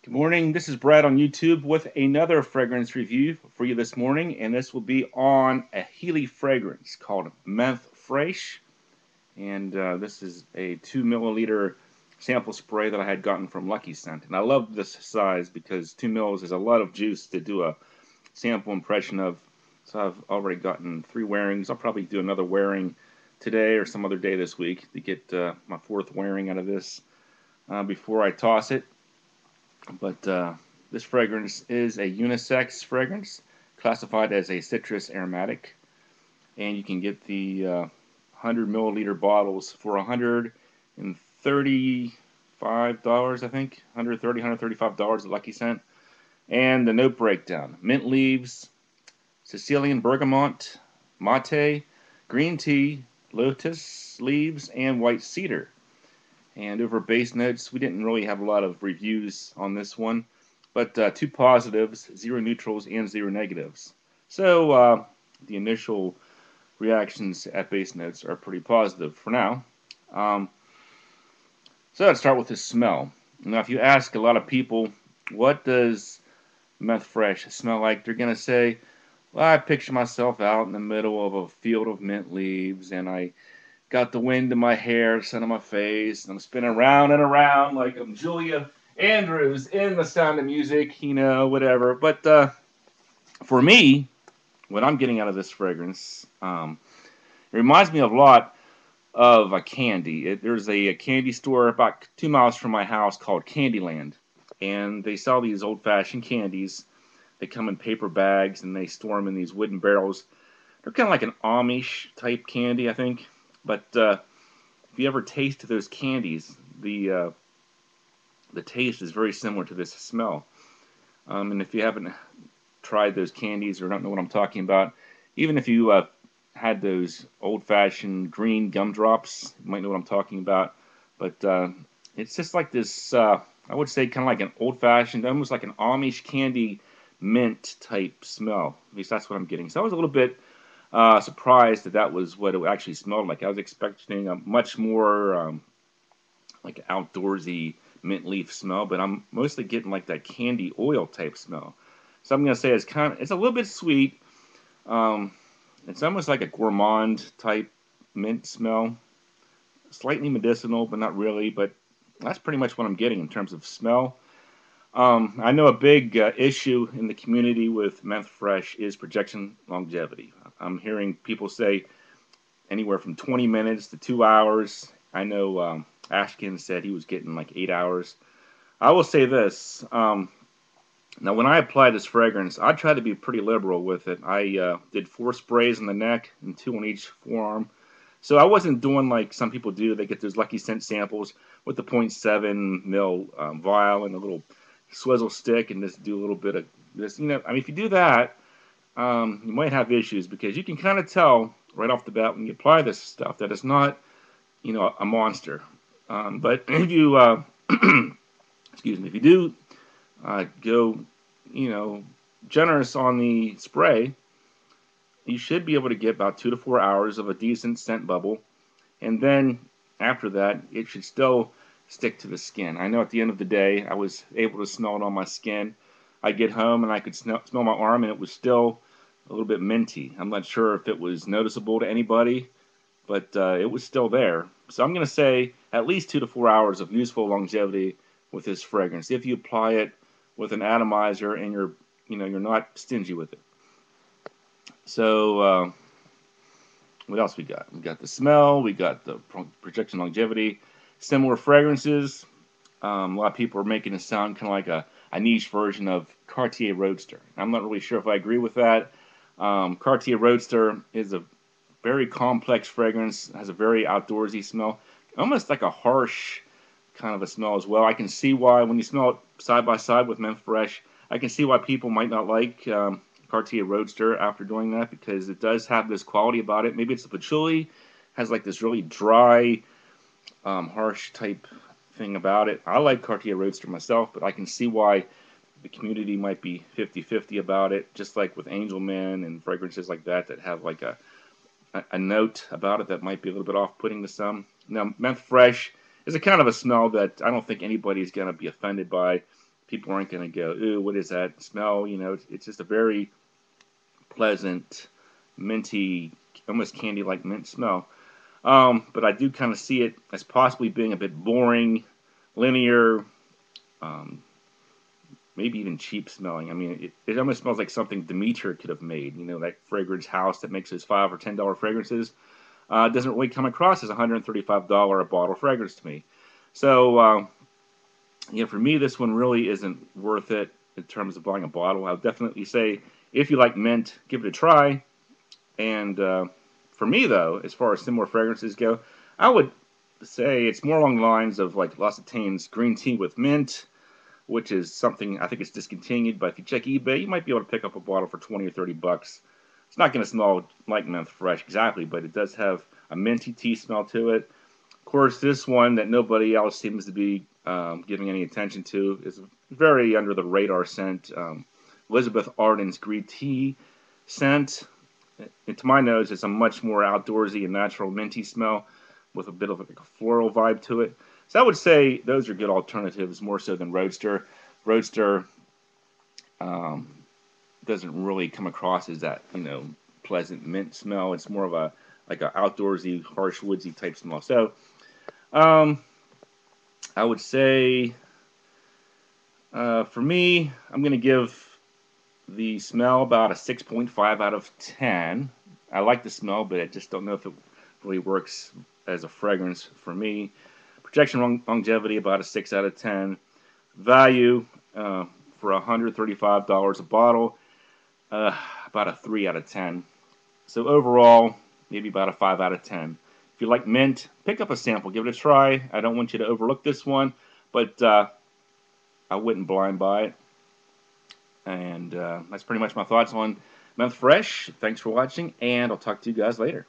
Good morning. This is Brad on YouTube with another fragrance review for you this morning, and this will be on a Heeley fragrance called Menthe Fraiche. And this is a 2 milliliter sample spray that I had gotten from Lucky Scent. And I love this size because 2 mils is a lot of juice to do a sample impression of. So I've already gotten 3 wearings. I'll probably do another wearing today or some other day this week to get my 4th wearing out of this before I toss it. But this fragrance is a unisex fragrance, classified as a citrus aromatic, and you can get the 100 milliliter bottles for $135, I think, $135 at Lucky Scent. And the note breakdown: mint leaves, Sicilian bergamot, mate, green tea, lotus leaves, and white cedar. And over base notes, we didn't really have a lot of reviews on this one, but 2 positives, 0 neutrals, and 0 negatives. So the initial reactions at base notes are pretty positive for now. Um, so let's start with the smell. Now, if you ask a lot of people, what does Menthe Fraiche smell like, they're going to say, well, I picture myself out in the middle of a field of mint leaves, and I got the wind in my hair, sun on my face, and I'm spinning around and around like I'm Julia Andrews in The Sound of Music, whatever. But for me, what I'm getting out of this fragrance, it reminds me a lot of a candy. There's a candy store about 2 miles from my house called Candyland, and they sell these old-fashioned candies. They come in paper bags, and they store them in these wooden barrels. They're kind of like an Amish type candy, I think. But if you ever taste those candies, the taste is very similar to this smell. And if you haven't tried those candies or don't know what I'm talking about, even if you had those old-fashioned green gumdrops, you might know what I'm talking about. But it's just like this, I would say kind of like an old-fashioned, almost like an Amish candy mint type smell. At least that's what I'm getting. So I was a little bit surprised that was what it actually smelled like. I was expecting a much more like outdoorsy mint leaf smell, but I'm mostly getting like that candy oil type smell. So I'm gonna say it's a little bit sweet. Um, it's almost like a gourmand type mint smell, slightly medicinal, but not really. But that's pretty much what I'm getting in terms of smell. I know a big issue in the community with Menthe Fraiche is projection longevity. I'm hearing people say anywhere from 20 minutes to 2 hours. I know Ashkin said he was getting like 8 hours. I will say this. Now, when I apply this fragrance, I try to be pretty liberal with it. I did 4 sprays in the neck and 2 on each forearm. So I wasn't doing like some people do. They get those Lucky Scent samples with the .7 mil vial and a little swizzle stick and just do a little bit of this. I mean, if you do that, you might have issues because you can kind of tell right off the bat when you apply this stuff that it's not, a monster. But if you, excuse me, if you do go, you know, generous on the spray, you should be able to get about 2 to 4 hours of a decent scent bubble, and then after that, it should still stick to the skin. I know at the end of the day, I was able to smell it on my skin. I get home and I could smell my arm, and it was still a little bit minty. I'm not sure if it was noticeable to anybody, but it was still there. So I'm going to say at least 2 to 4 hours of useful longevity with this fragrance if you apply it with an atomizer and you're not stingy with it. So what else we got? We got the smell, we got the projection longevity, similar fragrances. A lot of people are making it sound kind of like a niche version of Cartier Roadster. I'm not really sure if I agree with that. Cartier Roadster is a very complex fragrance, has a very outdoorsy smell, almost like a harsh kind of a smell as well. I can see why when you smell it side by side with Menthe Fraiche, I can see why people might not like Cartier Roadster after doing that because it does have this quality about it. Maybe it's the patchouli, has like this really dry, harsh type thing about it. I like Cartier Roadster myself, but I can see why the community might be 50-50 about it, just like with Angel Men and fragrances like that that have like a note about it that might be a little bit off-putting to some. Now, Menthe Fraiche is a kind of a smell that I don't think anybody's going to be offended by people aren't going to go, ooh, what is that smell? You know, it's just a very pleasant, minty, almost candy-like mint smell. But I do kind of see it as possibly being a bit boring, linear, um, maybe even cheap smelling. I mean, it almost smells like something Demeter could have made. You know, that fragrance house that makes those $5 or $10 fragrances doesn't really come across as $135 a bottle fragrance to me. So, you know, for me, this one really isn't worth it in terms of buying a bottle. I would definitely say if you like mint, give it a try. And for me, though, as far as similar fragrances go, I would say it's more along the lines of like L'Occitane's green tea with mint, which is something I think it's discontinued. But if you check eBay, you might be able to pick up a bottle for 20 or 30 bucks. It's not going to smell like Menthe Fraiche exactly, but it does have a minty tea smell to it. Of course, this one that nobody else seems to be giving any attention to is very under the radar scent. Elizabeth Arden's green tea scent. And to my nose, it's a much more outdoorsy and natural minty smell with a bit of like a floral vibe to it. So I would say those are good alternatives, more so than Roadster. Roadster doesn't really come across as that, you know, pleasant mint smell. It's more of a like an outdoorsy, harsh, woodsy type smell. So I would say for me, I'm going to give the smell about a 6.5 out of 10. I like the smell, but I just don't know if it really works as a fragrance for me. Projection longevity about a 6 out of 10. Value for $135 a bottle, about a 3 out of 10. So overall, maybe about a 5 out of 10. If you like mint, pick up a sample, give it a try. I don't want you to overlook this one, but I wouldn't blind buy it. And that's pretty much my thoughts on Menthe Fraiche. Thanks for watching, and I'll talk to you guys later.